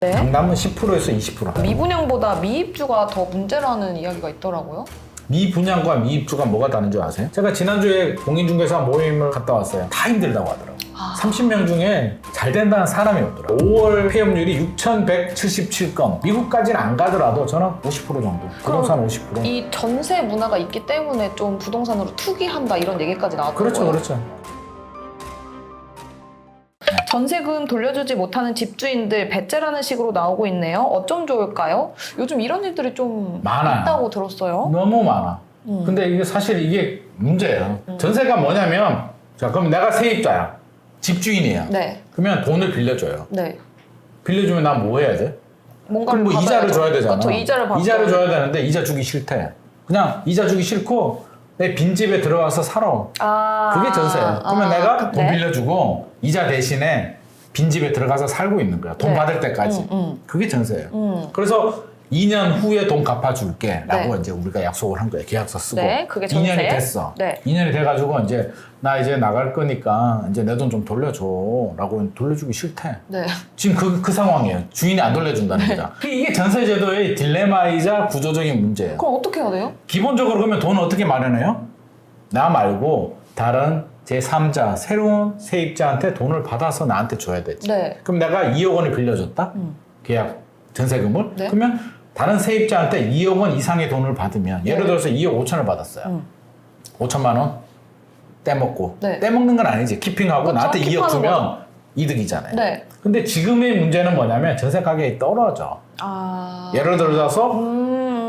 네. 강남은 10%에서 20%. 미분양보다 미입주가 더 문제라는 이야기가 있더라고요. 미분양과 미입주가 뭐가 다른 줄 아세요? 제가 지난주에 공인중개사 모임을 갔다 왔어요. 다 힘들다고 하더라고요. 30명 중에 잘 된다는 사람이 없더라고요. 5월 폐업률이 6,177건. 미국까지는 안 가더라도 저는 50% 정도. 부동산 50%. 이 전세 문화가 있기 때문에 좀 부동산으로 투기한다 이런 얘기까지 나왔던 그렇죠, 거예요. 그렇죠. 전세금 돌려주지 못하는 집주인들 배째라는 식으로 나오고 있네요. 어쩜 좋을까요? 요즘 이런 일들이 좀 많아요. 있다고 들었어요. 너무 많아. 근데 이게 사실 이게 문제예요. 전세가 뭐냐면, 자, 그럼 내가 세입자야. 집주인이야. 네. 그러면 돈을 빌려줘요. 네. 빌려주면 난 뭐 해야 돼? 뭔가를 그럼 뭐 이자를 받아야죠. 줘야 되잖아. 그렇죠. 이자를 받아야 이자를 줘야 되는데 이자 주기 싫대. 그냥 이자 주기 싫고 내 빈집에 들어와서 살아. 그게 전세야. 그러면 내가 돈 네. 빌려주고 이자 대신에 빈집에 들어가서 살고 있는 거야. 돈 네. 받을 때까지. 그게 전세예요. 그래서 2년 후에 돈 갚아줄게 라고 네. 이제 우리가 약속을 한 거예요. 계약서 쓰고. 네, 그게 전세. 2년이 됐어. 네. 2년이 돼가지고 이제 나 이제 나갈 거니까 이제 내 돈 좀 돌려줘 라고 돌려주기 싫대. 네. 지금 그 상황이에요. 주인이 안 돌려준다는 거죠. 이게 전세제도의 딜레마이자 구조적인 문제예요. 그럼 어떻게 해야 돼요? 기본적으로 그러면 돈을 어떻게 마련해요? 나 말고 다른 제3자, 새로운 세입자한테 돈을 받아서 나한테 줘야 되지. 네. 그럼 내가 2억 원을 빌려줬다? 계약 전세금을? 네. 그러면 다른 세입자한테 2억 원 이상의 돈을 받으면 예를 들어서 2억 5천을 받았어요. 5천만 원 떼먹고. 네. 떼먹는 건 아니지. 키핑하고 그쵸? 나한테 2억 킵하는 주면 거죠. 이득이잖아요. 네. 근데 지금의 문제는 뭐냐면 전세 가격이 떨어져. 예를 들어서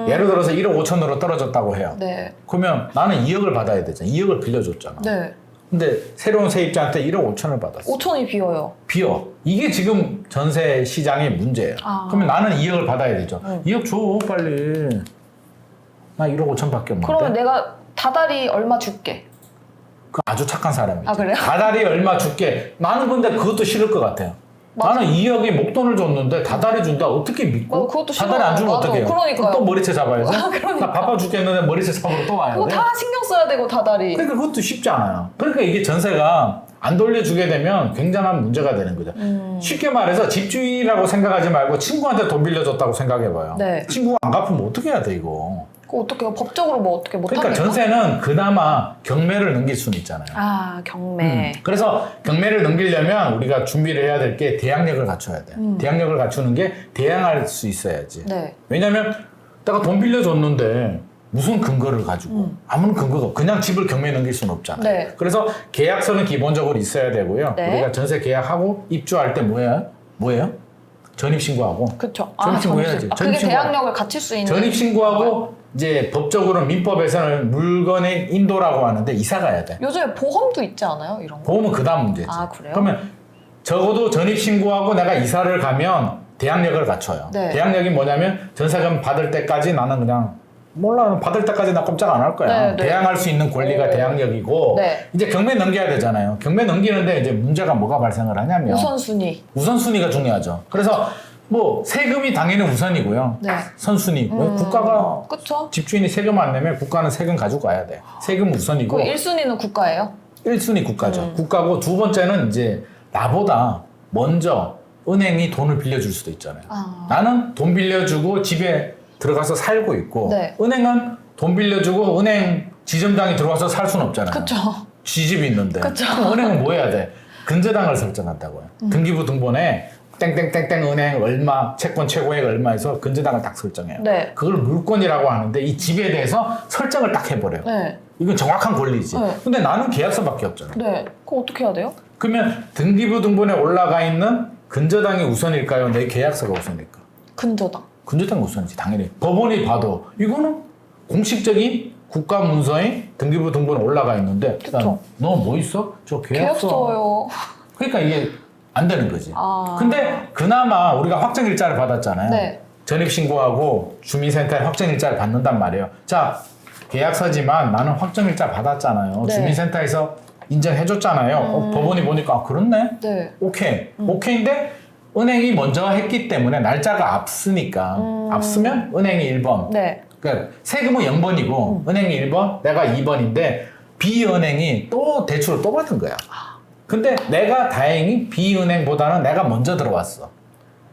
1억 5천으로 떨어졌다고 해요. 네. 그러면 나는 2억을 받아야 되잖아. 2억을 빌려줬잖아. 네. 근데 새로운 세입자한테 1억 5천을 받았어. 5천이 비어요. 비어. 이게 지금 전세 시장의 문제예요. 그러면 나는 2억을 받아야 되죠. 2억 줘 빨리. 나 1억 5천밖에 없는데. 그러면 내가 다달이 얼마 줄게. 그 아주 착한 사람이지. 아, 그래요? 다달이 얼마 줄게. 나는 근데 그것도 싫을 것 같아요. 맞아. 나는 2억이 목돈을 줬는데 다달이 준다. 어떻게 믿고? 그것도 싫어요. 다달이 안 주면 맞아. 어떡해요? 그러니까요. 또 머리채 잡아야지. 그러니까. 나 바빠 죽겠는데 머리채 잡으러 또 와야 그거 돼. 다 신경 써야 되고 다달이. 그러니까 그것도 쉽지 않아요. 그러니까 이게 전세가 안 돌려주게 되면 굉장한 문제가 되는 거죠. 쉽게 말해서 집주인이라고 생각하지 말고 친구한테 돈 빌려줬다고 생각해봐요. 네. 친구가 안 갚으면 어떻게 해야 돼 이거. 그거 어떻게 해요? 법적으로 뭐 어떻게 그러니까 못합니까? 전세는 그나마 경매를 넘길 수는 있잖아요. 아, 경매. 그래서 경매를 넘기려면 우리가 준비를 해야 될 게 대항력을 갖춰야 돼. 대항력을 갖추는 게 대항할 수 있어야지. 네. 왜냐면 내가 돈 빌려줬는데 무슨 근거를 가지고 아무런 근거가 없고 그냥 집을 경매에 넘길 수는 없잖아요. 네. 그래서 계약서는 기본적으로 있어야 되고요. 네. 우리가 전세 계약하고 입주할 때 뭐예요? 전입신고하고 그쵸. 전입신고 해야지. 그게 전입신고. 대항력을 갖출 수 있는. 전입신고하고 이제 법적으로 민법에서는 물건의 인도라고 하는데 이사 가야 돼. 요즘에 보험도 있지 않아요? 이런 거? 보험은 그 다음 문제지. 아, 그래요? 그러면 적어도 전입신고하고 내가 이사를 가면 대항력을 갖춰요. 네. 대항력이 뭐냐면 전세금 받을 때까지 나는 그냥 몰라 받을 때까지 나 꼼짝 안 할 거야. 네, 네. 대항할 수 있는 권리가 대항력이고 네. 이제 경매 넘겨야 되잖아요. 경매 넘기는데 이제 문제가 뭐가 발생을 하냐면 우선순위. 우선순위가 중요하죠. 그래서 뭐 세금이 당연히 우선이고요. 네. 선순위. 국가가 그쵸? 집주인이 세금 안 내면 국가는 세금 가지고 가야 돼. 세금 우선이고 그 1순위는 국가예요? 1순위 국가죠. 국가고 두 번째는 이제 나보다 먼저 은행이 돈을 빌려줄 수도 있잖아요. 나는 돈 빌려주고 집에 들어가서 살고 있고 네. 은행은 돈 빌려주고 은행 지점장이 들어와서 살 수는 없잖아요. 그쵸. 지집이 있는데. 그쵸. 그럼 은행은 뭐 해야 돼? 근저당을 설정한다고요. 등기부 등본에 땡땡땡땡 은행 얼마, 채권 최고액 얼마에서 근저당을 딱 설정해요. 네. 그걸 물권이라고 하는데 이 집에 대해서 설정을 딱 해버려요. 네. 이건 정확한 권리지. 네. 근데 나는 계약서밖에 없잖아. 네. 그거 어떻게 해야 돼요? 그러면 등기부 등본에 올라가 있는 근저당이 우선일까요? 내 계약서가 우선일까? 근저당. 근저당이 우선이지 당연히. 법원이 봐도 이거는 공식적인 국가 문서에 등기부 등본에 올라가 있는데 그쵸. 너 뭐 있어? 저 계약서. 계약서요. 그러니까 이게 안 되는 거지. 아. 근데 그나마 우리가 확정일자를 받았잖아요. 네. 전입신고하고 주민센터에 확정일자를 받는단 말이에요. 자, 계약서지만 나는 확정일자 받았잖아요. 네. 주민센터에서 인정해줬잖아요. 법원이 보니까 아, 그렇네? 네. 오케이. 오케이인데 은행이 먼저 했기 때문에 날짜가 앞서니까 앞서면 은행이 1번. 네. 그러니까 세금은 0번이고 은행이 1번, 내가 2번인데 B은행이 또 대출을 또 받은 거야. 근데 내가 다행히 B은행보다는 내가 먼저 들어왔어.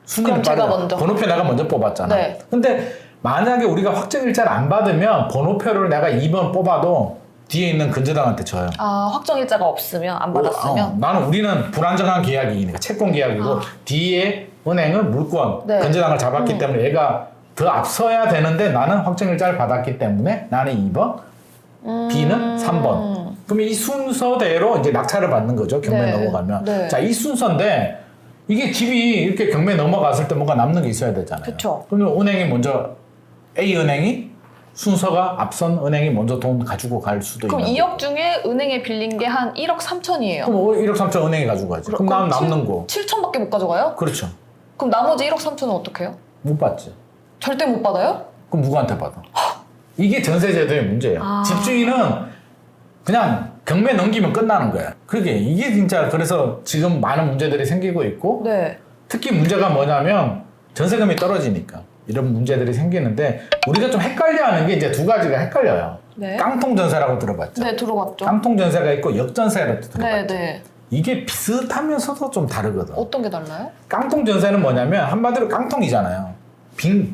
순위는 그럼 제가 빠르죠. 먼저. 번호표 내가 먼저 뽑았잖아. 네. 근데 만약에 우리가 확정일자를 안 받으면 번호표를 내가 2번 뽑아도 뒤에 있는 근저당한테 져요. 아, 확정일자가 없으면 안 받았으면? 나는 우리는 불안정한 계약이니까 채권 계약이고 뒤에 은행은 물권 네. 근저당을 잡았기 때문에 얘가 더 앞서야 되는데 나는 확정일자를 받았기 때문에 나는 2번, B는 3번. 그럼 이 순서대로 이제 낙찰을 받는 거죠. 경매 네. 넘어가면. 네. 자, 이 순서인데 이게 집이 이렇게 경매 넘어갔을 때 뭔가 남는 게 있어야 되잖아요. 그쵸. 그러면 은행이 먼저 A 은행이 순서가 앞선 은행이 먼저 돈 가지고 갈 수도 그럼 있는 2억 중에 은행에 빌린 게 한 1억 3천이에요. 그럼 1억 3천 은행이 가지고 가지. 그럼 나는 남는 거. 7천밖에 못 가져가요? 그렇죠. 그럼 나머지 1억 3천은 어떻게 해요? 못 받지. 절대 못 받아요? 그럼 누구한테 받아? 이게 전세제도의 문제예요. 아. 집주인은 그냥 경매 넘기면 끝나는 거야. 그게 이게 진짜 그래서 지금 많은 문제들이 생기고 있고 네. 특히 문제가 뭐냐면 전세금이 떨어지니까 이런 문제들이 생기는데 우리가 좀 헷갈려하는 게 이제 두 가지가 헷갈려요. 네. 깡통 전세라고 들어봤죠? 네, 들어봤죠. 깡통 전세가 있고 역전세라고 들어봤죠? 네, 네. 이게 비슷하면서도 좀 다르거든. 어떤 게 달라요? 깡통 전세는 뭐냐면 한마디로 깡통이잖아요.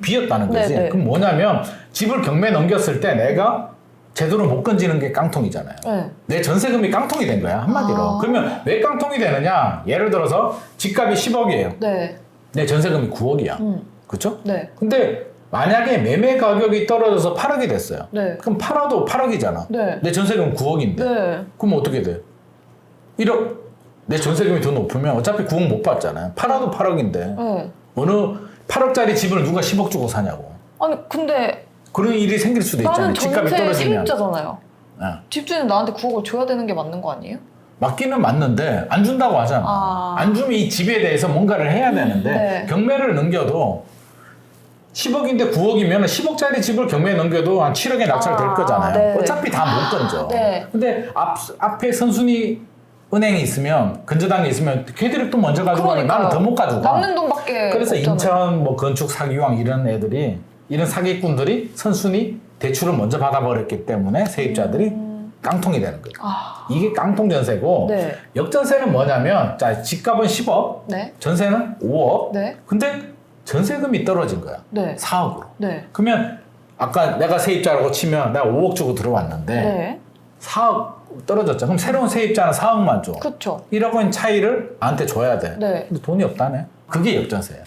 비었다는 거지. 네네. 그럼 뭐냐면 집을 경매 넘겼을 때 내가 제대로 못 건지는 게 깡통이잖아요. 네. 내 전세금이 깡통이 된 거야 한마디로. 아. 그러면 왜 깡통이 되느냐? 예를 들어서 집값이 10억이에요. 네. 내 전세금이 9억이야. 음. 그렇죠? 네. 근데 만약에 매매 가격이 떨어져서 8억이 됐어요. 네. 그럼 팔아도 8억이잖아. 네. 내 전세금 9억인데. 네. 그럼 어떻게 돼? 1억 내 전세금이 더 높으면 어차피 9억 못 받잖아요. 팔아도 8억인데 네. 어느 8억짜리 집을 누가 10억 주고 사냐고. 아니, 근데 그런 일이 생길 수도 있잖아요. 나는 집값이 전세 떨어지면. 세입자잖아요. 예. 집주인은 나한테 9억을 줘야 되는 게 맞는 거 아니에요? 맞기는 맞는데 안 준다고 하잖아. 아. 안 주면 이 집에 대해서 뭔가를 해야 되는데 네. 경매를 넘겨도 10억인데 9억이면 10억짜리 집을 경매에 넘겨도 한 7억에 낙찰될 아, 거잖아요. 네. 어차피 다 못 건져. 네. 근데 앞에 선순위 은행이 있으면 근저당이 있으면 걔들이 또 먼저 가지고 가면 나는 더 못 가지고 가. 남는 돈밖에 그래서 없잖아요. 인천 뭐 건축 사기왕 이런 애들이 이런 사기꾼들이 선순위 대출을 먼저 받아버렸기 때문에 세입자들이 깡통이 되는 거예요. 아. 이게 깡통 전세고 네. 역전세는 뭐냐면 자 집값은 10억, 네. 전세는 5억. 네. 근데 전세금이 떨어진 거야. 네. 4억으로. 네. 그러면 아까 내가 세입자라고 치면 내가 5억 주고 들어왔는데 네. 4억 떨어졌죠. 그럼 새로운 세입자는 4억만 줘. 그쵸. 1억 원 차이를 나한테 줘야 돼. 네. 근데 돈이 없다네. 그게 역전세야.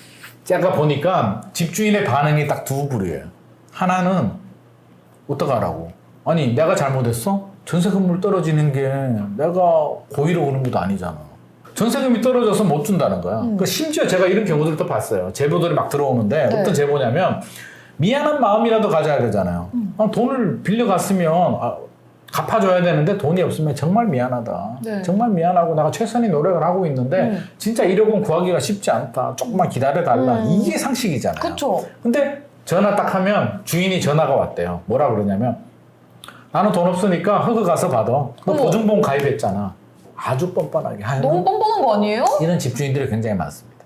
아까 보니까 집주인의 반응이 딱 두 부류예요. 하나는 어떡하라고. 아니 내가 잘못했어? 전세금을 떨어지는 게 내가 고의로 그런 것도 아니잖아. 전세금이 떨어져서 못 준다는 거야. 그러니까 심지어 제가 이런 경우들도 봤어요. 제보들이 막 들어오는데 네. 어떤 제보냐면 미안한 마음이라도 가져야 되잖아요. 돈을 빌려갔으면 갚아줘야 되는데 돈이 없으면 정말 미안하다. 네. 정말 미안하고 내가 최선의 노력을 하고 있는데 진짜 1억 원 구하기가 쉽지 않다. 조금만 기다려달라. 이게 상식이잖아요. 그쵸. 근데 전화 딱 하면 주인이 전화가 왔대요. 뭐라 그러냐면 나는 돈 없으니까 허그 가서 받아. 너 어머. 보증보험 가입했잖아. 아주 뻔뻔하게 하는 너무 뻔뻔한 거 아니에요? 이런 집주인들이 굉장히 많습니다.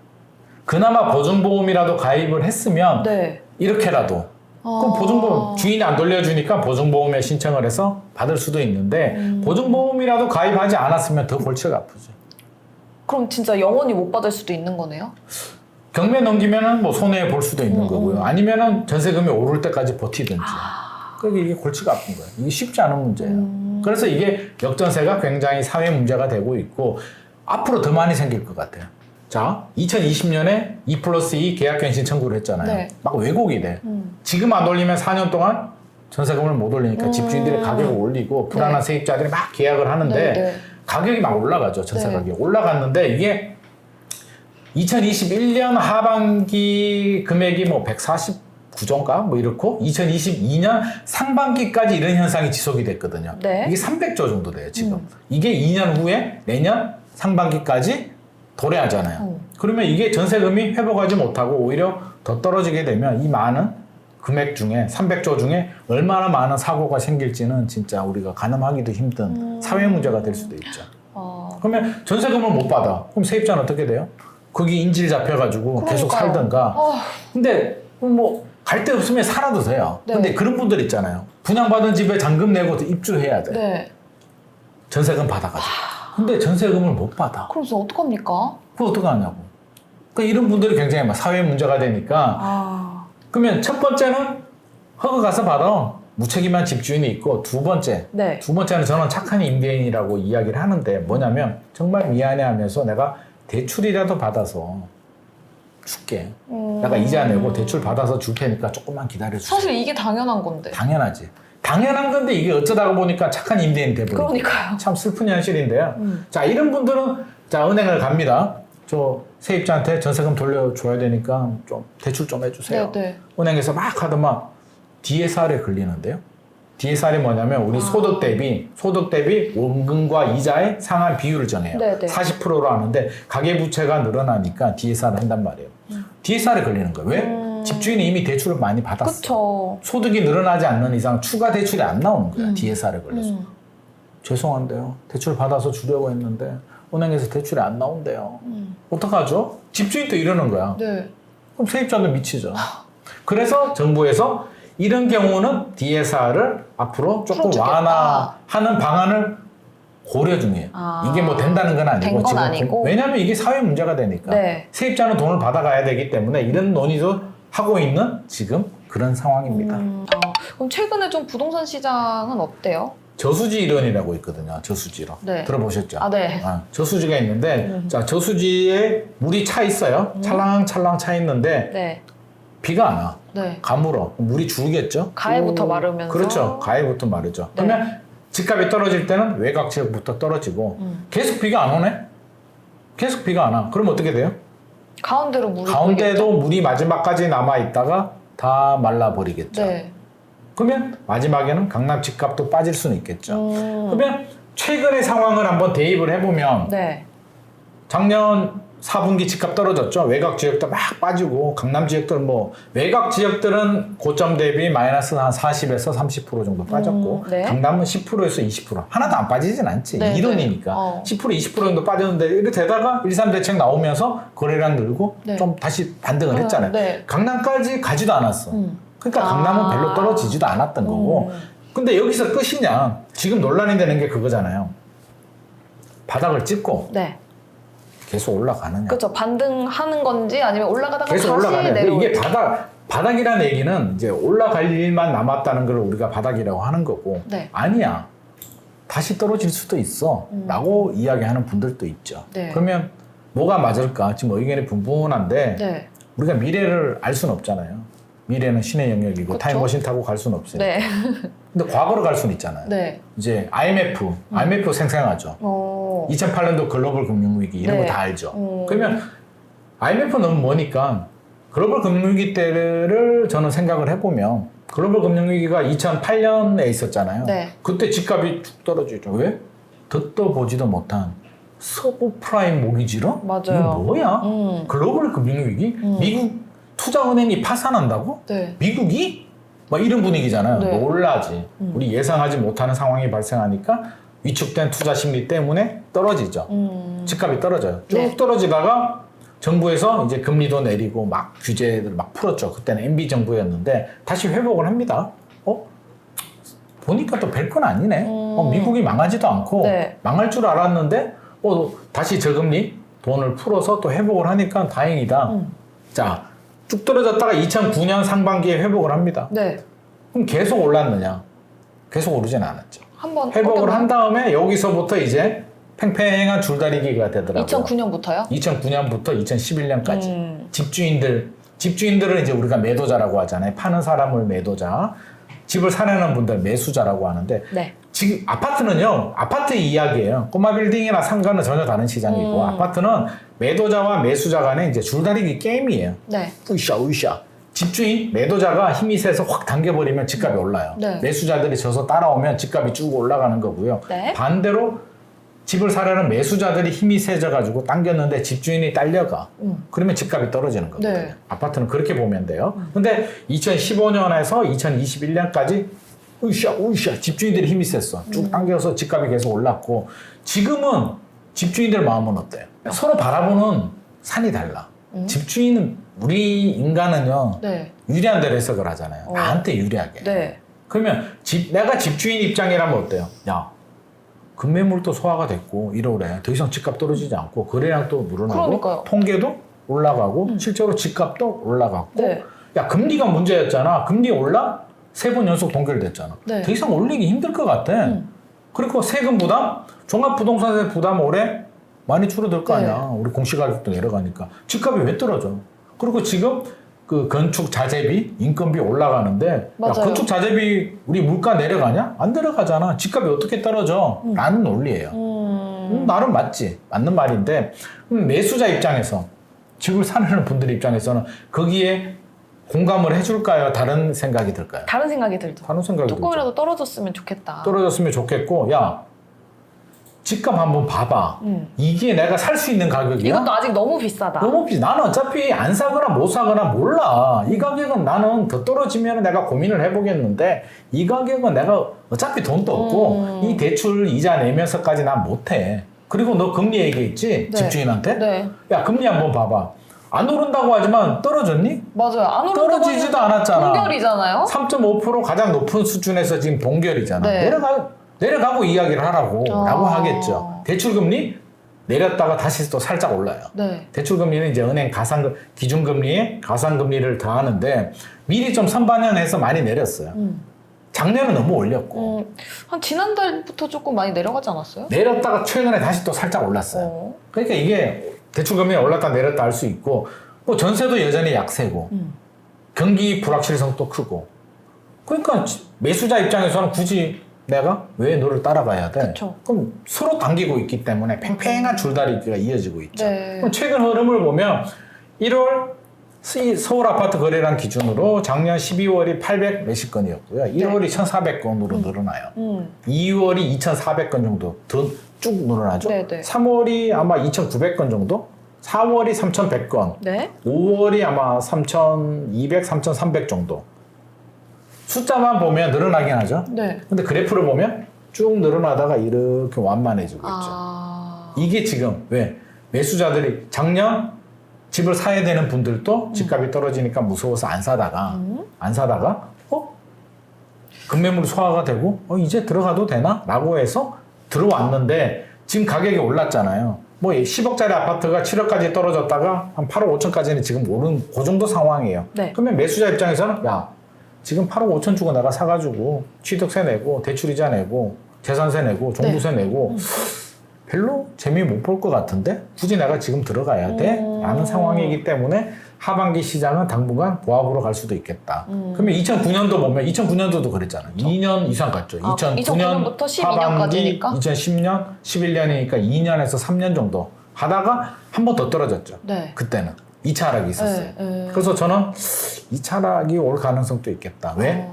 그나마 보증보험이라도 가입을 했으면 네. 이렇게라도 그럼 보증보험 주인이 안 돌려주니까 보증보험에 신청을 해서 받을 수도 있는데 보증보험이라도 가입하지 않았으면 더 골치가 아프죠. 그럼 진짜 영원히 못 받을 수도 있는 거네요? 경매 넘기면은 뭐 손해 볼 수도 있는 거고요. 아니면은 전세금이 오를 때까지 버티든지. 그러니까 이게 골치가 아픈 거예요. 이게 쉽지 않은 문제예요. 그래서 이게 역전세가 굉장히 사회 문제가 되고 있고 앞으로 더 많이 생길 것 같아요. 자, 2020년에 2+2 계약갱신 청구를 했잖아요. 네. 막 왜곡이 돼. 지금 안 올리면 4년 동안 전세금을 못 올리니까 집주인들의 가격을 올리고 불안한 세입자들이 막 계약을 하는데 네, 네. 가격이 막 올라가죠. 전세 네. 가격이 올라갔는데 이게 2021년 하반기 금액이 뭐 149조인가 뭐 이렇고 2022년 상반기까지 이런 현상이 지속이 됐거든요. 네. 이게 300조 정도 돼요 지금. 이게 2년 후에 내년 상반기까지 도래하잖아요. 그러면 이게 전세금이 회복하지 못하고 오히려 더 떨어지게 되면 이 많은 금액 중에 300조 중에 얼마나 많은 사고가 생길지는 진짜 우리가 가늠하기도 힘든 사회 문제가 될 수도 있죠. 그러면 전세금을 못 받아. 그럼 세입자는 어떻게 돼요? 거기 인질 잡혀가지고 계속 그러니까요. 살든가. 근데 뭐 갈 데 없으면 살아도 돼요. 네. 근데 그런 분들 있잖아요. 분양받은 집에 잔금 내고 입주해야 돼. 네. 전세금 받아가지고. 근데 전세금을 못 받아. 그래서 어떡합니까? 그거 어떡하냐고. 그러니까 이런 분들이 굉장히 막 사회 문제가 되니까 아, 그러면 첫 번째는 허그 가서 받아. 무책임한 집주인이 있고 두 번째는 저는 착한 임대인이라고 이야기를 하는데 뭐냐면 정말 미안해하면서 내가 대출이라도 받아서 줄게. 내가 이자 내고 대출 받아서 줄 테니까 조금만 기다려주세요. 사실 이게 당연한 건데. 당연하지. 당연한 건데 이게 어쩌다가 보니까 착한 임대인이 돼버리니까. 그러니까요. 참 슬픈 현실인데요. 자, 이런 분들은 자 은행을 갑니다. 저 세입자한테 전세금 돌려줘야 되니까 좀 대출 좀 해주세요. 네. 은행에서 막 하더만 DSR에 걸리는데요. DSR이 뭐냐면 우리 소득 대비 원금과 이자의 상한 비율을 정해요. 네네. 40%로 하는데 가계부채가 늘어나니까 DSR을 한단 말이에요. DSR에 걸리는 거예요. 왜? 집주인이 이미 대출을 많이 받았어. 그쵸. 소득이 늘어나지 않는 이상 추가 대출이 안 나오는 거야. DSR에 걸려서. 죄송한데요. 대출 받아서 주려고 했는데 은행에서 대출이 안 나온대요. 어떡하죠? 집주인도 이러는 거야. 네. 그럼 세입자도 미치죠. 그래서 정부에서 이런 경우는 DSR을 앞으로 조금 풀어주겠다. 완화하는 방안을 고려 중이에요. 아, 이게 뭐 된다는 건 아니고. 된 건 지금 아니고. 왜냐하면 이게 사회 문제가 되니까. 네. 세입자는 돈을 받아가야 되기 때문에 이런 논의도 하고 있는 지금 그런 상황입니다. 그럼 최근에 좀 부동산 시장은 어때요? 저수지 이론이라고 있거든요. 저수지로. 네. 들어보셨죠? 아, 네. 저수지가 있는데 자 저수지에 물이 차 있어요. 찰랑찰랑 차 있는데 네. 비가 안 와. 네. 가물어. 물이 줄겠죠? 가해부터 마르면서. 그렇죠. 가해부터 마르죠. 네. 그러면 집값이 떨어질 때는 외곽 지역부터 떨어지고 계속 비가 안 오네? 계속 비가 안 와. 그럼 어떻게 돼요? 가운데로 물이 가운데도 보이겠죠? 물이 마지막까지 남아있다가 다 말라버리겠죠. 네. 그러면 마지막에는 강남 집값도 빠질 수는 있겠죠. 음. 그러면 최근의 상황을 한번 대입을 해보면 네. 작년 4분기 집값 떨어졌죠. 외곽 지역도 막 빠지고 강남 지역들은 뭐 외곽 지역들은 고점 대비 마이너스 한 40에서 30% 정도 빠졌고 네. 강남은 10%에서 20% 하나도 안 빠지진 않지. 네, 이론이니까 네. 10% 20% 정도 빠졌는데 이렇게 되다가 1, 3 대책 나오면서 거래량 늘고 네. 좀 다시 반등을 했잖아요. 네. 강남까지 가지도 않았어. 그러니까 강남은 별로 떨어지지도 않았던 거고 근데 여기서 끝이냐. 지금 논란이 되는 게 그거잖아요. 바닥을 찍고 네. 계속 올라가느냐. 그렇죠. 반등하는 건지 아니면 올라가다가 계속 다시 올라가냐. 내려올지. 이게 바닥이라는 얘기는 이제 올라갈 일만 남았다는 걸 우리가 바닥이라고 하는 거고 네. 아니야. 다시 떨어질 수도 있어. 라고 이야기하는 분들도 있죠. 네. 그러면 뭐가 맞을까? 지금 의견이 분분한데 네. 우리가 미래를 알 수는 없잖아요. 미래는 신의 영역이고 그쵸? 타임머신 타고 갈 수는 없어요. 네. 근데 과거로 갈 수는 있잖아요. 네. 이제 IMF 생생하죠. 2008년도 글로벌 금융위기 이런 네. 거 다 알죠. 그러면 IMF는 뭐니까 글로벌 금융위기 때를 저는 생각을 해보면 글로벌 금융위기가 2008년에 있었잖아요. 네. 그때 집값이 쭉 떨어지죠. 왜? 듣도 보지도 못한 서브프라임 모기지로? 맞아요. 이거 뭐야? 글로벌 금융위기? 미국 투자은행이 파산한다고? 네. 미국이? 막 이런 분위기잖아요. 네. 놀라지. 우리 예상하지 못하는 상황이 발생하니까 위축된 투자 심리 때문에 떨어지죠. 집값이 떨어져요. 쭉 네. 떨어지다가 정부에서 이제 금리도 내리고 막 규제를 막 풀었죠. 그때는 MB 정부였는데 다시 회복을 합니다. 보니까 또 별건 아니네. 미국이 망하지도 않고 네. 망할 줄 알았는데 다시 저금리 돈을 풀어서 또 회복을 하니까 다행이다. 자, 쭉 떨어졌다가 2009년 상반기에 회복을 합니다. 네. 그럼 계속 올랐느냐? 계속 오르진 않았죠. 한번 회복을 한 다음에 여기서부터 이제 팽팽한 줄다리기가 되더라고요. 2009년부터요? 2009년부터 2011년까지. 집주인들은 이제 우리가 매도자라고 하잖아요. 파는 사람을 매도자. 집을 사려는 분들 매수자라고 하는데 네. 지금 아파트는요. 아파트 이야기예요. 꼬마 빌딩이나 상가는 전혀 다른 시장이고 아파트는 매도자와 매수자 간의 이제 줄다리기 게임이에요. 네. 으쌰. 집주인, 매도자가 힘이 세서 확 당겨버리면 집값이 올라요. 네. 매수자들이 져서 따라오면 집값이 쭉 올라가는 거고요. 네. 반대로 집을 사려는 매수자들이 힘이 세져가지고 당겼는데 집주인이 딸려가. 그러면 집값이 떨어지는 거거든요. 네. 아파트는 그렇게 보면 돼요. 근데 2015년에서 2021년까지 으쌰 집주인들이 힘이 셌어. 쭉 당겨서 집값이 계속 올랐고 지금은 집주인들 마음은 어때요? 서로 바라보는 산이 달라. 집주인은 우리 인간은요 네. 유리한 대로 해석을 하잖아요. 나한테 유리하게. 네. 그러면 내가 집주인 입장이라면 어때요? 야, 급매물도 소화가 됐고 1월에 더 이상 집값 떨어지지 않고 거래량도 늘어나고 그러니까요. 통계도 올라가고 실제로 집값도 올라갔고 네. 야 금리가 문제였잖아. 금리 올라? 3번 연속 동결됐잖아. 네. 더 이상 올리기 힘들 것 같아. 그리고 세금 부담, 종합부동산세 부담 올해 많이 줄어들 거 아니야. 네. 우리 공시가격도 내려가니까. 집값이 왜 떨어져? 그리고 지금 그 건축 자재비, 인건비 올라가는데 야, 맞아요. 건축 자재비 우리 물가 내려가냐? 안 내려가잖아. 집값이 어떻게 떨어져? 라는 논리예요. 나름 맞지. 맞는 말인데 매수자 입장에서 집을 사는 분들 입장에서는 거기에 공감을 해줄까요? 다른 생각이 들까요? 다른 생각이 들죠. 다른 생각이 들죠. 조금이라도 떨어졌으면 좋겠다. 떨어졌으면 좋겠고 야 집값 한번 봐봐. 이게 내가 살 수 있는 가격이야? 이것도 아직 너무 비싸다. 너무 비싸. 나는 어차피 안 사거나 못 사거나 몰라. 이 가격은 나는 더 떨어지면 내가 고민을 해보겠는데 이 가격은 내가 어차피 돈도 없고 이 대출 이자 내면서까지 난 못해. 그리고 너 금리 얘기했지? 네. 집주인한테? 네. 야 금리 한번 봐봐. 안 오른다고 하지만 떨어졌니? 맞아요. 안 오른다고 떨어지지도 하면 않았잖아. 동결이잖아요. 3.5% 가장 높은 수준에서 지금 동결이잖아. 네. 내려가고 이야기를 하라고 라고 아. 하겠죠. 대출금리 내렸다가 다시 또 살짝 올라요. 네. 대출금리는 이제 은행 기준금리에 가상금리를 더하는데 미리 좀 선반영해서 많이 내렸어요. 작년은 너무 올렸고 한 지난달부터 조금 많이 내려가지 않았어요? 내렸다가 최근에 다시 또 살짝 올랐어요. 그러니까 이게 대출금리 올랐다 내렸다 할 수 있고 뭐 전세도 여전히 약세고 경기 불확실성도 크고 그러니까 매수자 입장에서는 굳이 내가 왜 너를 따라가야 돼? 그쵸. 그럼 서로 당기고 있기 때문에 팽팽한 줄다리기가 이어지고 있죠. 네. 그럼 최근 흐름을 보면 1월 서울 아파트 거래량 기준으로 작년 12월이 800 몇십 건이었고요. 1월이 1,400건으로 늘어나요. 2월이 2,400건 정도 더 쭉 늘어나죠. 네, 네. 3월이 아마 2,900건 정도? 4월이 3,100건. 네. 5월이 아마 3,200, 3,300 정도. 숫자만 보면 늘어나긴 하죠. 네. 근데 그래프를 보면 쭉 늘어나다가 이렇게 완만해지고 있죠. 아. 이게 지금 왜 매수자들이 작년 집을 사야 되는 분들도 집값이 떨어지니까 무서워서 안 사다가 급매물 소화가 되고 이제 들어가도 되나? 라고 해서 들어왔는데 지금 가격이 올랐잖아요. 뭐 10억짜리 아파트가 7억까지 떨어졌다가 한 8억 5천까지는 지금 오른 그 정도 상황이에요. 네. 그러면 매수자 입장에서는 야 지금 8억 5천 주고 내가 사가지고 취득세 내고 대출이자 내고 재산세 내고 종부세 내고 별로 재미 못 볼 것 같은데 굳이 내가 지금 들어가야 돼? 라는 상황이기 때문에 하반기 시장은 당분간 보합으로 갈 수도 있겠다. 그러면 2009년도 보면 2009년도도 그랬잖아요. 2년 이상 갔죠. 아, 2009년부터 12년까지니까? 2010년, 11년이니까 2년에서 3년 정도 하다가 한 번 더 떨어졌죠. 네. 그때는 2차 하락이 있었어요. 네. 그래서 저는 2차 하락이 올 가능성도 있겠다. 왜?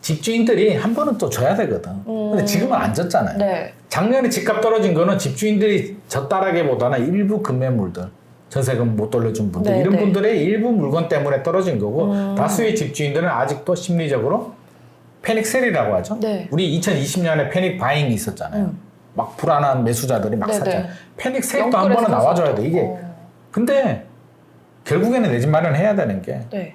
집주인들이 한 번은 또 줘야 되거든. 근데 지금은 안 졌잖아요. 네. 작년에 집값 떨어진 거는 집주인들이 졌다라기보다는 일부 금매물들, 전세금 못 돌려준 분들, 네, 이런 네. 분들의 일부 물건 때문에 떨어진 거고 다수의 집주인들은 아직도 심리적으로 패닉셀이라고 하죠. 네. 우리 2020년에 패닉 바잉이 있었잖아요. 막 불안한 매수자들이 막 네, 샀잖아요. 네. 패닉셀도 한 번은 나와줘야 돼. 이게 근데 결국에는 내 집 마련해야 되는 게 네.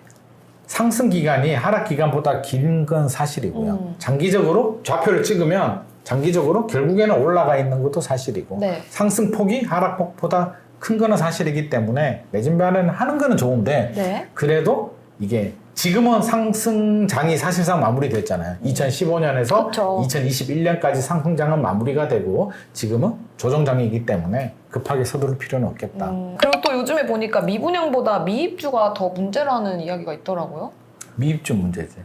상승 기간이 하락 기간보다 긴 건 사실이고요. 장기적으로 좌표를 찍으면 장기적으로 결국에는 올라가 있는 것도 사실이고 네. 상승 폭이 하락 폭보다 큰 거는 사실이기 때문에 내 집 마련 하는 거는 좋은데 네. 그래도 이게 지금은 상승장이 사실상 마무리됐잖아요. 2015년에서 그쵸. 2021년까지 상승장은 마무리가 되고 지금은 조정장이기 때문에 급하게 서두를 필요는 없겠다. 그리고 또 요즘에 보니까 미분양보다 미입주가 더 문제라는 이야기가 있더라고요. 미입주 문제지.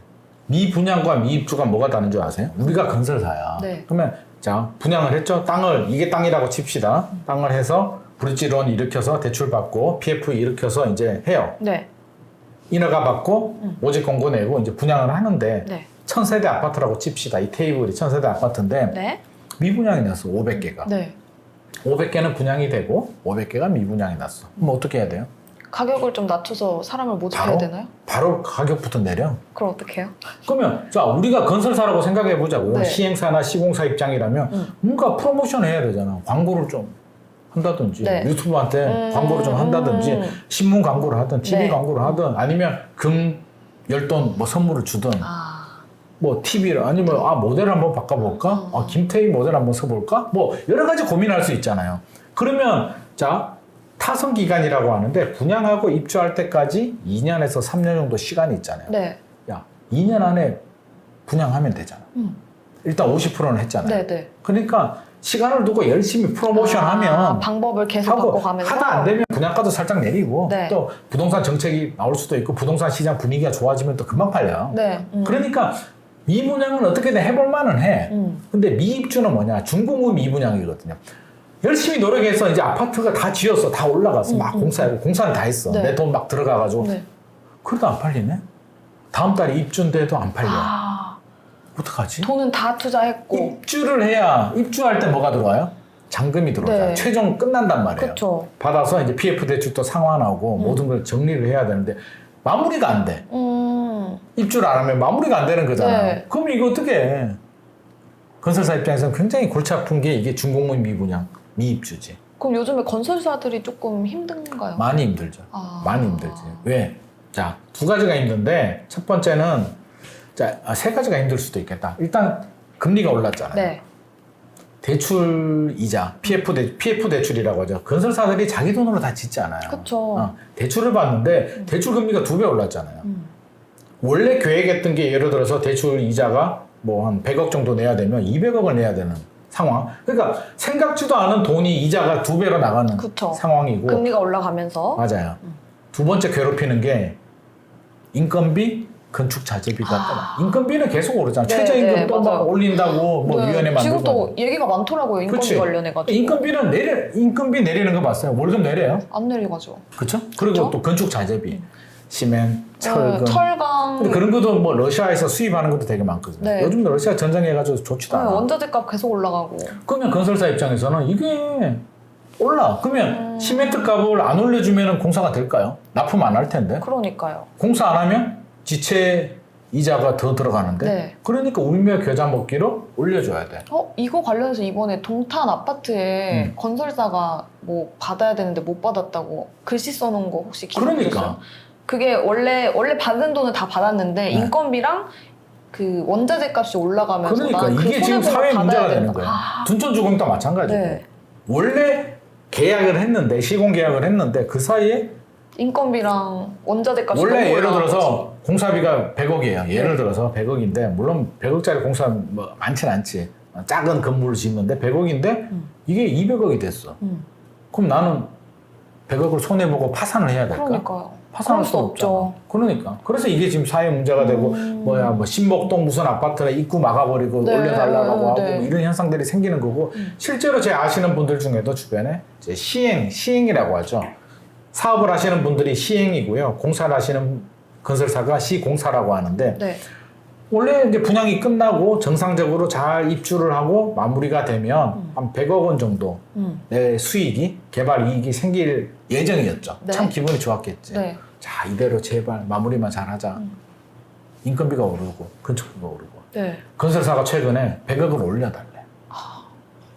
미분양과 미입주가 뭐가 다른 줄 아세요? 우리가 건설사야. 네. 그러면 자 분양을 했죠. 땅을 이게 땅이라고 칩시다. 땅을 해서 브릿지론 일으켜서 대출 받고 PF 일으켜서 이제 해요. 네. 인허가 받고 모집 공고 내고 이제 분양을 하는데 네. 1000세대 아파트라고 칩시다. 이 테이블이 1000세대 아파트인데 네. 미분양이 났어. 500개가. 네. 500개는 분양이 되고 500개가 미분양이 났어. 그럼 어떻게 해야 돼요? 가격을 좀 낮춰서 사람을 모집해야 되나요? 바로 가격부터 내려. 그럼 어떻게 해요? 그러면 자 우리가 건설사라고 생각해 보자고요. 네. 시행사나 시공사 입장이라면 뭔가 프로모션 해야 되잖아. 광고를 좀 한다든지 네. 유튜브한테 광고를 좀 한다든지 신문 광고를 하든 TV 네. 광고를 하든 아니면 열돈 뭐 선물을 주든 뭐 TV를 아니면 모델 한번 바꿔볼까? 김태희 모델 한번 써볼까? 뭐 여러 가지 고민할 수 있잖아요. 그러면 자 타선 기간이라고 하는데 분양하고 입주할 때까지 2년에서 3년 정도 시간이 있잖아요. 네. 야, 2년 안에 분양하면 되잖아. 일단 50%는 했잖아요. 네네. 그러니까 시간을 두고 열심히 프로모션하면 방법을 계속 하고 바꿔가면서 하다 안 되면 분양가도 살짝 내리고 네. 또 부동산 정책이 나올 수도 있고 부동산 시장 분위기가 좋아지면 또 금방 팔려요. 네. 그러니까 미분양은 어떻게든 해볼 만은 해. 근데 미입주는 뭐냐? 중공업 미분양이거든요. 열심히 노력해서 이제 아파트가 다 지었어. 다 올라갔어. 막 공사하고 공사는 다 했어. 네. 내 돈 막 들어가가지고. 네. 그래도 안 팔리네? 다음 달에 입주인데도 안 팔려. 어떡하지? 돈은 다 투자했고. 입주를 해야 입주할 때 뭐가 들어와요? 잔금이 들어오잖아요. 네. 최종 끝난단 말이에요. 그렇죠. 받아서 이제 PF 대출도 상환하고 모든 걸 정리를 해야 되는데 마무리가 안 돼. 입주를 안 하면 마무리가 안 되는 거잖아. 네. 그럼 이거 어떻게 해? 건설사 입장에서는 굉장히 골치 아픈 게 이게 준공업 미분양, 미입주지. 그럼 요즘에 건설사들이 조금 힘든가요? 많이 힘들죠. 많이 힘들지. 왜? 자, 두 가지가 힘든데 첫 번째는 세 가지가 힘들 수도 있겠다. 일단 금리가 올랐잖아요. 네. 대출 이자, PF 대출이라고 하죠. 건설사들이 자기 돈으로 다 짓지 않아요. 그쵸. 대출을 받는데 대출 금리가 2배 올랐잖아요. 원래 계획했던 게 예를 들어서 대출 이자가 뭐 한 100억 정도 내야 되면 200억을 내야 되는 상황. 그러니까 생각지도 않은 돈이 이자가 2배로 나가는 그쵸. 상황이고. 금리가 올라가면서. 맞아요. 두 번째 괴롭히는 게 인건비, 건축 자재비가 인건비는 계속 오르잖아. 네, 최저임금 네, 또 막 맞아요. 올린다고 뭐 네, 위원회 만들고. 지금 또 얘기가 많더라고요. 인건비 그치? 관련해가지고. 인건비 내리는 거 봤어요. 월급 내려요. 안 내려가죠. 그렇죠? 그리고 또 건축 자재비, 시멘, 철근. 철강. 근데 그런 것도 뭐 러시아에서 수입하는 것도 되게 많거든요. 네. 요즘 러시아 전쟁해가지고 좋지도 않아. 원자재 값 계속 올라가고. 그러면 건설사 입장에서는 이게 올라. 그러면 시멘트 값을 안 올려주면 공사가 될까요? 납품 안 할 텐데. 그러니까요. 공사 안 하면 지체 이자가 더 들어가는데. 네. 그러니까 울며 겨자 먹기로 올려줘야 돼. 이거 관련해서 이번에 동탄 아파트에 건설사가 뭐 받아야 되는데 못 받았다고 글씨 써놓은 거 혹시 기사 보셨어요? 그러니까. 그게 원래 받은 돈은 다 받았는데 네. 인건비랑 그 원자재 값이 올라가면서 그러니까 난 그 이게 지금 손해보고 사회 받아야 문제가 된다. 되는 거예요. 둔촌주공도 마찬가지고. 네. 원래 계약을 했는데 시공 계약을 했는데 그 사이에 인건비랑 원자재 값이 원래 너무 예를 올라간 들어서 공사비가 100억이에요. 예를 네. 들어서 100억인데 물론 100억짜리 공사 뭐 많진 않지. 작은 건물을 짓는데 100억인데 이게 200억이 됐어. 그럼 나는 100억을 손해보고 파산을 해야 될까? 그러니까요. 파산할 그럴 수 수 없잖아. 없죠. 그러니까. 그래서 이게 지금 사회 문제가 되고 뭐 신목동 무슨 아파트가 입구 막아버리고 네, 올려달라고 하고 네. 뭐 이런 현상들이 생기는 거고 실제로 제 아시는 분들 중에도 주변에 이제 시행이라고 하죠. 사업을 하시는 분들이 시행이고요. 공사를 하시는 건설사가 시공사라고 하는데 네. 원래 이제 분양이 끝나고 정상적으로 잘 입주를 하고 마무리가 되면 한 100억 원 정도 내 수익이 개발 이익이 생길 예정이었죠. 네. 참 기분이 좋았겠지. 네. 자 이대로 제발 마무리만 잘하자. 인건비가 오르고 건축비가 오르고 네. 건설사가 최근에 100억을 올려달래.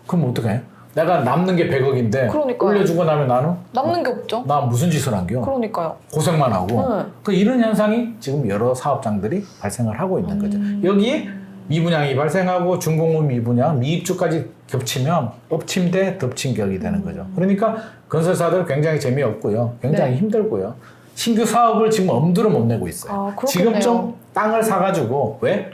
그럼 어떡해? 내가 남는 게 100억인데 그러니까요. 올려주고 나면 나는 남는 게 없죠. 나 무슨 짓을 한겨? 그러니까요. 고생만 하고 네. 그 이런 현상이 지금 여러 사업장들이 발생을 하고 있는 거죠. 여기에 미분양이 발생하고 준공업 미분양, 미입주까지 겹치면 엎침 대 덮친 격이 되는 거죠. 그러니까 건설사들 굉장히 재미없고요. 굉장히 네. 힘들고요. 신규 사업을 지금 엄두를 못 내고 있어요. 그렇겠네요. 지금 좀 땅을 사가지고 왜?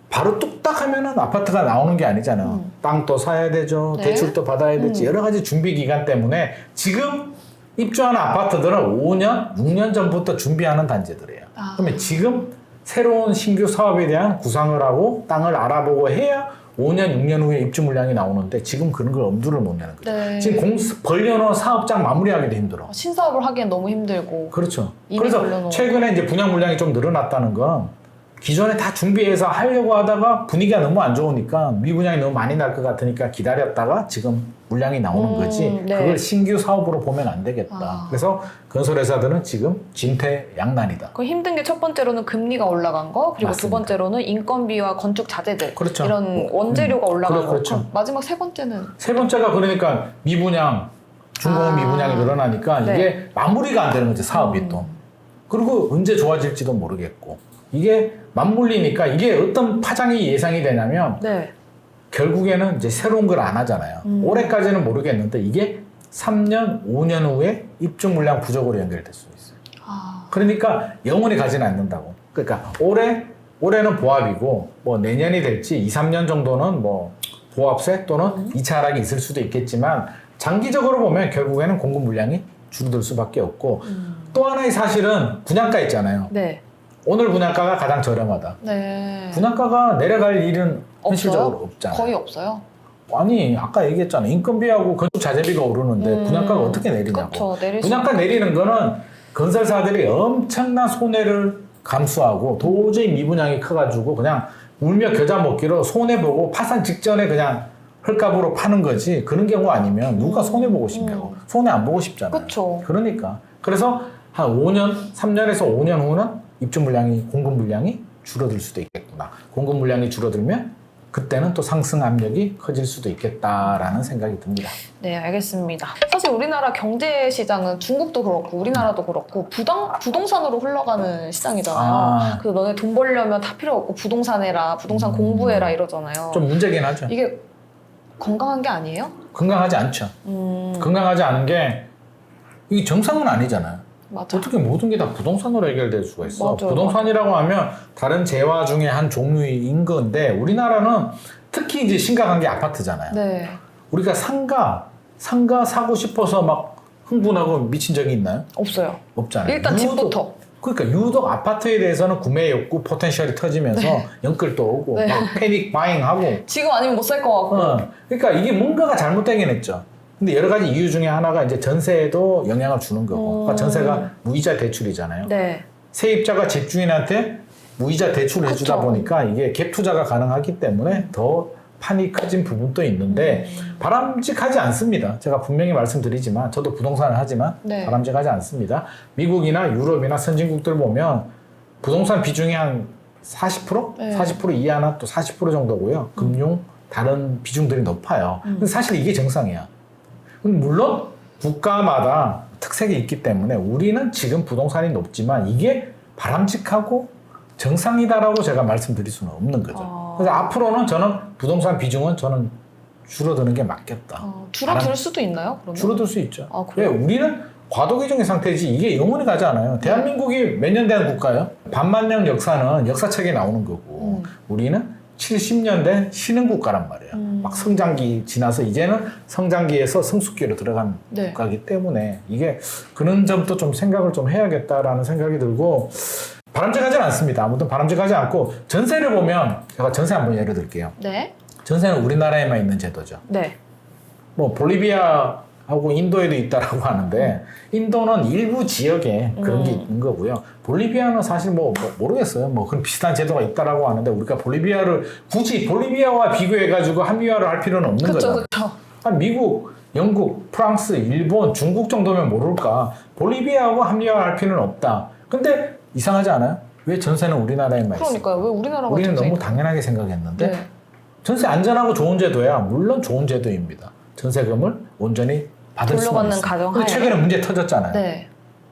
바로 뚝딱 하면은 아파트가 나오는 게 아니잖아요. 땅도 사야 되죠. 네. 대출도 받아야 되지. 여러 가지 준비 기간 때문에 지금 입주하는 아파트들은 5년, 6년 전부터 준비하는 단지들이에요. 그러면 지금 새로운 신규 사업에 대한 구상을 하고 땅을 알아보고 해야 5년, 6년 후에 입주 물량이 나오는데 지금 그런 걸 엄두를 못 내는 거죠. 네. 지금 벌려놓은 사업장 마무리하기도 힘들어. 신사업을 하기엔 너무 힘들고. 그렇죠. 이미 그래서 벌려놓은 최근에 이제 분양 물량이 좀 늘어났다는 건 기존에 다 준비해서 하려고 하다가 분위기가 너무 안 좋으니까 미분양이 너무 많이 날 것 같으니까 기다렸다가 지금 물량이 나오는 거지. 네. 그걸 신규 사업으로 보면 안 되겠다. 그래서 건설회사들은 지금 진퇴양난이다. 그 힘든 게 첫 번째로는 금리가 올라간 거, 그리고 맞습니다. 두 번째로는 인건비와 건축 자재들, 그렇죠. 이런 원재료가 올라간 거. 그렇죠. 그럼 마지막 세 번째는 세 번째가 그러니까 미분양, 중공업 미분양이 늘어나니까 네. 이게 마무리가 안 되는 거지, 사업이 또. 그리고 언제 좋아질지도 모르겠고. 이게 맞물리니까 이게 어떤 파장이 예상이 되냐면 네. 결국에는 이제 새로운 걸 안 하잖아요. 올해까지는 모르겠는데 이게 3년, 5년 후에 입주 물량 부족으로 연결될 수 있어요. 그러니까 영원히 가지는 않는다고. 그러니까 올해는 보합이고 뭐 내년이 될지 2, 3년 정도는 뭐 보합세 또는 2차 하락이 있을 수도 있겠지만 장기적으로 보면 결국에는 공급 물량이 줄어들 수밖에 없고 또 하나의 사실은 분양가 있잖아요. 네. 오늘 분양가가 가장 저렴하다. 네. 분양가가 내려갈 일은 현실적으로 없어요? 없잖아요. 거의 없어요. 아니 아까 얘기했잖아. 인건비하고 건축 자재비가 오르는데 분양가가 어떻게 내리냐고. 그쵸, 내릴 수 분양가 내리는 거는 건설사들이 엄청난 손해를 감수하고 도저히 미분양이 커가지고 그냥 울며 겨자 먹기로 손해보고 파산 직전에 그냥 헐값으로 파는 거지. 그런 경우 아니면 누가 손해보고 싶냐고. 손해 안 보고 싶잖아요. 그쵸. 그러니까. 그래서 한 5년, 3년에서 5년 후는 입주 물량이, 공급 물량이 줄어들 수도 있겠구나. 공급 물량이 줄어들면 그때는 또 상승 압력이 커질 수도 있겠다라는 생각이 듭니다. 네, 알겠습니다. 사실 우리나라 경제 시장은 중국도 그렇고 우리나라도 그렇고 부동산으로 흘러가는 시장이잖아요. 그래서 너네 돈 벌려면 다 필요 없고 부동산 해라, 부동산 공부해라 이러잖아요. 좀 문제긴 하죠. 이게 건강한 게 아니에요? 건강하지 않죠. 건강하지 않은 게 이게 정상은 아니잖아요. 맞아. 어떻게 모든 게 다 부동산으로 해결될 수가 있어. 맞아, 부동산이라고 하면 다른 재화 중에 한 종류인 건데 우리나라는 특히 이제 심각한 게 아파트잖아요. 네. 우리가 상가 사고 싶어서 막 흥분하고 미친 적이 있나요? 없어요. 없잖아요. 일단 집부터. 그러니까 유독 아파트에 대해서는 구매 욕구 포텐셜이 터지면서 영끌도 오고 네. 막 패닉 바잉하고 지금 아니면 못 살 것 같고. 그러니까 이게 뭔가가 잘못되긴 했죠. 근데 여러 가지 이유 중에 하나가 이제 전세에도 영향을 주는 거고. 그러니까 전세가 무이자 대출이잖아요. 네. 세입자가 집주인한테 무이자 대출을 해주다 그쵸. 보니까 이게 갭 투자가 가능하기 때문에 더 판이 커진 부분도 있는데 바람직하지 않습니다. 제가 분명히 말씀드리지만 저도 부동산을 하지만 네. 바람직하지 않습니다. 미국이나 유럽이나 선진국들 보면 부동산 비중이 한 40%? 네. 40% 이하나 또 40% 정도고요. 금융 다른 비중들이 높아요. 근데 사실 이게 정상이야. 물론 국가마다 특색이 있기 때문에 우리는 지금 부동산이 높지만 이게 바람직하고 정상이다라고 제가 말씀드릴 수는 없는 거죠. 그래서 앞으로는 저는 부동산 비중은 저는 줄어드는 게 맞겠다. 줄어들 수도 있나요? 그러면? 줄어들 수 있죠. 그래요? 왜? 우리는 과도기적인 상태지 이게 영원히 가지 않아요. 대한민국이 몇 년 된 국가예요? 반만년 역사는 역사책에 나오는 거고 우리는 70년 된 신흥국가란 말이에요. 막 성장기 지나서 이제는 성장기에서 성숙기로 들어간 네. 국가이기 때문에 이게 그런 점도 좀 생각을 좀 해야겠다라는 생각이 들고 바람직하지는 않습니다. 아무튼 바람직하지 않고 전세를 보면 제가 전세 한번 예를 들게요. 네. 전세는 우리나라에만 있는 제도죠. 네. 뭐 볼리비아하고 인도에도 있다라고 하는데 인도는 일부 지역에 그런 게 있는 거고요. 볼리비아는 사실 뭐 모르겠어요. 뭐 그런 비슷한 제도가 있다라고 하는데 우리가 볼리비아를 굳이 볼리비아와 비교해가지고 합리화를 할 필요는 없는 거죠. 그렇죠. 한 미국, 영국, 프랑스, 일본, 중국 정도면 모를까. 볼리비아하고 합리화할 필요는 없다. 근데 이상하지 않아요? 왜 전세는 우리나라에만 있어요? 그러니까요. 왜 우리나라가 우리는 전세 너무 있나? 당연하게 생각했는데 네. 전세 안전하고 좋은 제도야. 물론 좋은 제도입니다. 전세금을 온전히 받을 수가 돌려받는 있어요. 가정 근데 하에. 최근에 문제 터졌잖아요. 네.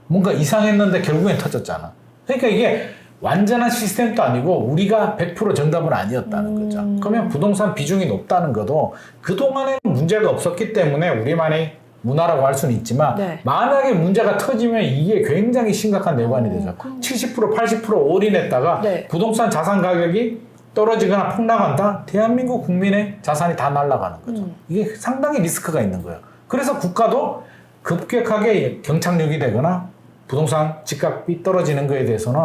뭔가 이상했는데 결국엔 터졌잖아. 그러니까 이게 완전한 시스템도 아니고 우리가 100% 정답은 아니었다는 거죠. 그러면 부동산 비중이 높다는 것도 그동안에는 문제가 없었기 때문에 우리만의 문화라고 할 수는 있지만 네. 만약에 문제가 터지면 이게 굉장히 심각한 내관이 되죠. 70% 80% 올인했다가 네. 부동산 자산 가격이 떨어지거나 폭락한다? 대한민국 국민의 자산이 다 날아가는 거죠. 이게 상당히 리스크가 있는 거예요. 그래서 국가도 급격하게 경착륙이 되거나 부동산 집값이 떨어지는 거에 대해서는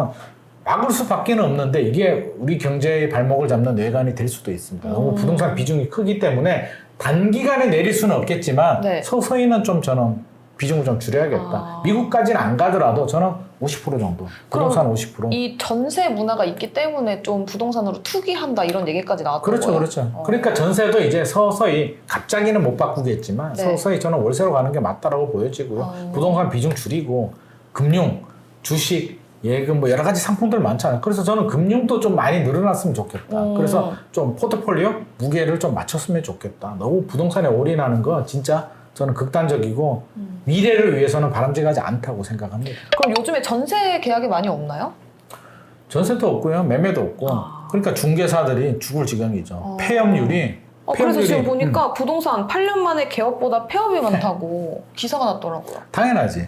막을 수밖에 없는데 이게 우리 경제의 발목을 잡는 뇌관이 될 수도 있습니다. 너무 부동산 비중이 크기 때문에 단기간에 내릴 수는 없겠지만 네. 서서히는 좀 저는 비중을 좀 줄여야겠다. 미국까지는 안 가더라도 저는 50% 정도. 부동산 50%. 이 전세 문화가 있기 때문에 좀 부동산으로 투기한다 이런 얘기까지 나왔던 그렇죠, 거예요? 그렇죠. 그러니까 전세도 이제 서서히 갑자기는 못 바꾸겠지만 네. 서서히 저는 월세로 가는 게 맞다라고 보여지고요. 부동산 비중 줄이고 금융, 주식, 예금 뭐 여러 가지 상품들 많잖아요. 그래서 저는 금융도 좀 많이 늘어났으면 좋겠다. 그래서 좀 포트폴리오 무게를 좀 맞췄으면 좋겠다. 너무 부동산에 올인하는 거 진짜 저는 극단적이고 미래를 위해서는 바람직하지 않다고 생각합니다. 그럼 요즘에 전세 계약이 많이 없나요? 전세도 없고요. 매매도 없고. 그러니까 중개사들이 죽을 지경이죠. 폐업률이 그래서 폐업률이- 지금 보니까 부동산 8년 만에 개업보다 폐업이 많다고 기사가 났더라고요. 당연하지.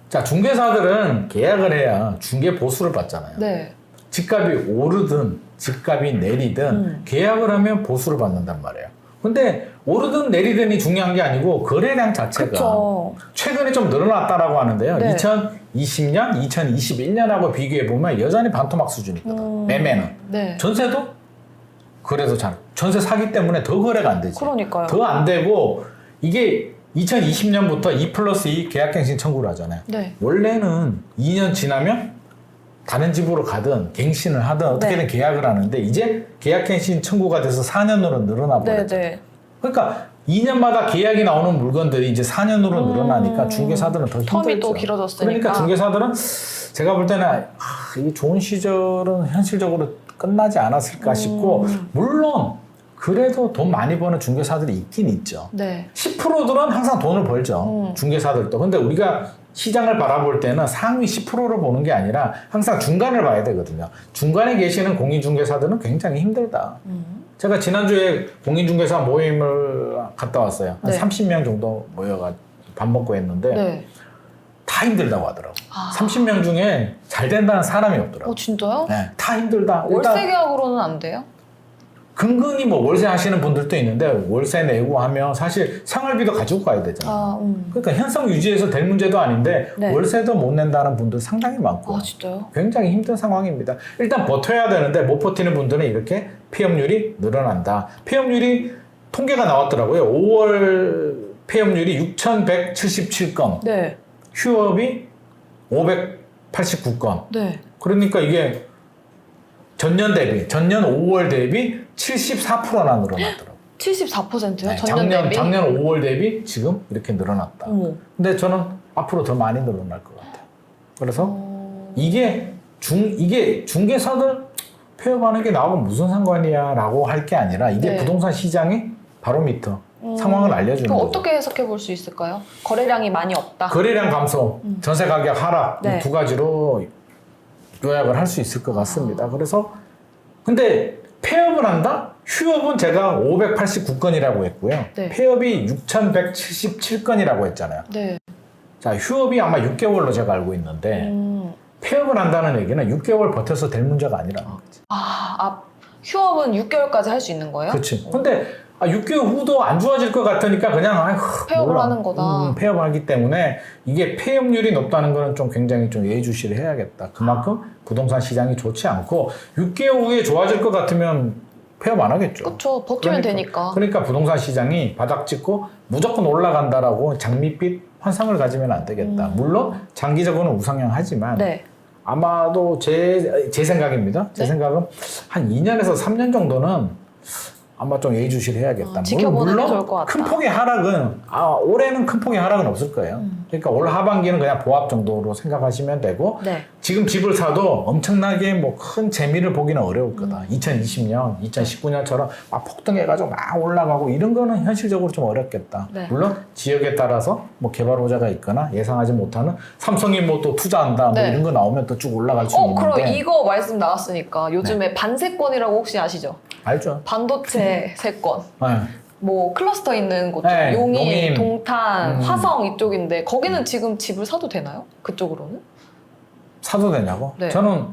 자, 중개사들은 계약을 해야 중개 보수를 받잖아요. 네. 집값이 오르든 집값이 내리든 계약을 하면 보수를 받는단 말이에요. 근데 오르든 내리든이 중요한 게 아니고 거래량 자체가 그쵸. 최근에 좀 늘어났다라고 하는데요. 네. 2020년, 2021년하고 비교해 보면 여전히 반토막 수준이거든. 매매는. 네. 전세도 그래도 잘 전세 사기 때문에 더 거래가 안 되지. 그러니까요. 더 안 되고 이게 2020년부터 2+2 계약갱신 청구를 하잖아요. 네. 원래는 2년 지나면 다른 집으로 가든 갱신을 하든 어떻게든 네. 계약을 하는데 이제 계약갱신 청구가 돼서 4년으로 늘어나 버렸죠. 네네. 그러니까 2년마다 계약이 나오는 물건들이 이제 4년으로 늘어나니까 중개사들은 더 힘들죠. 텀이 또 길어졌으니까. 그러니까 중개사들은 제가 볼 때는 이 좋은 시절은 현실적으로 끝나지 않았을까 싶고 물론 그래도 돈 많이 버는 중개사들이 있긴 있죠. 네. 10%들은 항상 돈을 벌죠. 중개사들도. 근데 우리가 시장을 바라볼 때는 상위 10%를 보는 게 아니라 항상 중간을 봐야 되거든요. 중간에 계시는 공인중개사들은 굉장히 힘들다. 제가 지난주에 공인중개사 모임을 갔다 왔어요. 한 네. 30명 정도 모여가 밥 먹고 했는데 네. 다 힘들다고 하더라고. 30명 중에 잘 된다는 사람이 없더라고. 진짜요? 네, 다 힘들다. 월세 일단 계약으로는 안 돼요? 근근히 뭐 월세 하시는 분들도 있는데 월세 내고 하면 사실 생활비도 가지고 가야 되잖아요. 그러니까 현상 유지해서 될 문제도 아닌데 네. 월세도 못 낸다는 분들 상당히 많고 진짜요? 굉장히 힘든 상황입니다. 일단 버텨야 되는데 못 버티는 분들은 이렇게 폐업률이 늘어난다. 폐업률이 통계가 나왔더라고요. 5월 폐업률이 6,177건, 네. 휴업이 589건. 네. 그러니까 이게 전년 5월 대비 74%나 늘어났더라고요. 74%요? 네, 전년 대비? 작년 5월 대비 지금 이렇게 늘어났다. 어머. 근데 저는 앞으로 더 많이 늘어날 것 같아요. 그래서 이게 중개사들 폐업하는 게 나하고 무슨 상관이야라고 할 게 아니라 이게 네. 부동산 시장의 바로미터 상황을 알려주는 그럼 거죠. 어떻게 해석해 볼 수 있을까요? 거래량이 많이 없다. 거래량 감소, 전세 가격 하락 네. 이 두 가지로 요약을 할 수 있을 것 같습니다. 그래서 근데 폐업을 한다? 휴업은 제가 589건이라고 했고요. 네. 폐업이 6,177건이라고 했잖아요. 네. 자, 휴업이 아마 6개월로 제가 알고 있는데 폐업을 한다는 얘기는 6개월 버텨서 될 문제가 아니라는 거지. 휴업은 6개월까지 할 수 있는 거예요? 그렇지. 근데 6개월 후도 안 좋아질 것 같으니까 그냥 폐업을 몰라. 하는 거다. 폐업을 하기 때문에 이게 폐업률이 높다는 거는 좀 굉장히 좀 예의주시를 해야겠다. 그만큼 부동산 시장이 좋지 않고 6개월 후에 좋아질 것 같으면 폐업 안 하겠죠. 그렇죠. 버티면 되니까. 그러니까 부동산 시장이 바닥 찍고 무조건 올라간다라고 장밋빛 환상을 가지면 안 되겠다. 물론 장기적으로는 우상향하지만 네. 아마도 제 생각입니다. 제 네? 생각은 한 2년에서 3년 정도는 아마 좀 예의주시를 해야겠다. 지켜보는 게 좋을 것 같다. 큰 폭의 하락은 올해는 큰 폭의 하락은 없을 거예요. 그러니까 올 하반기는 그냥 보합 정도로 생각하시면 되고 네. 지금 집을 사도 엄청나게 뭐 큰 재미를 보기는 어려울 거다. 2020년, 2019년처럼 막 폭등해가지고 막 올라가고 이런 거는 현실적으로 좀 어렵겠다. 네. 물론 지역에 따라서 뭐 개발호재가 있거나 예상하지 못하는 삼성이 뭐 또 투자한다 뭐 네. 이런 거 나오면 또 쭉 올라갈 수 있는데. 그럼 이거 말씀 나왔으니까 요즘에 반세권이라고 혹시 아시죠? 알죠? 반도체 세권. 네. 뭐 클러스터 있는 곳, 네, 용인, 용인. 동탄, 화성 이쪽인데 거기는 지금 집을 사도 되나요? 그쪽으로는? 사도 되냐고? 네. 저는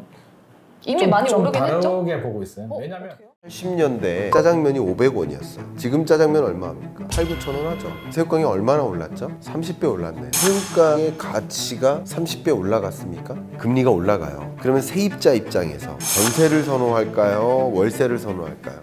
이미 많이 좀 오르긴 했죠? 다르게 보고 있어요. 왜냐면 80년대 짜장면이 500원이었어. 지금 짜장면 얼마입니까? 8, 9천 원 하죠. 새우깡이 얼마나 올랐죠? 30배 올랐네. 새우깡의 가치가 30배 올라갔습니까? 금리가 올라가요. 그러면 세입자 입장에서 전세를 선호할까요? 월세를 선호할까요?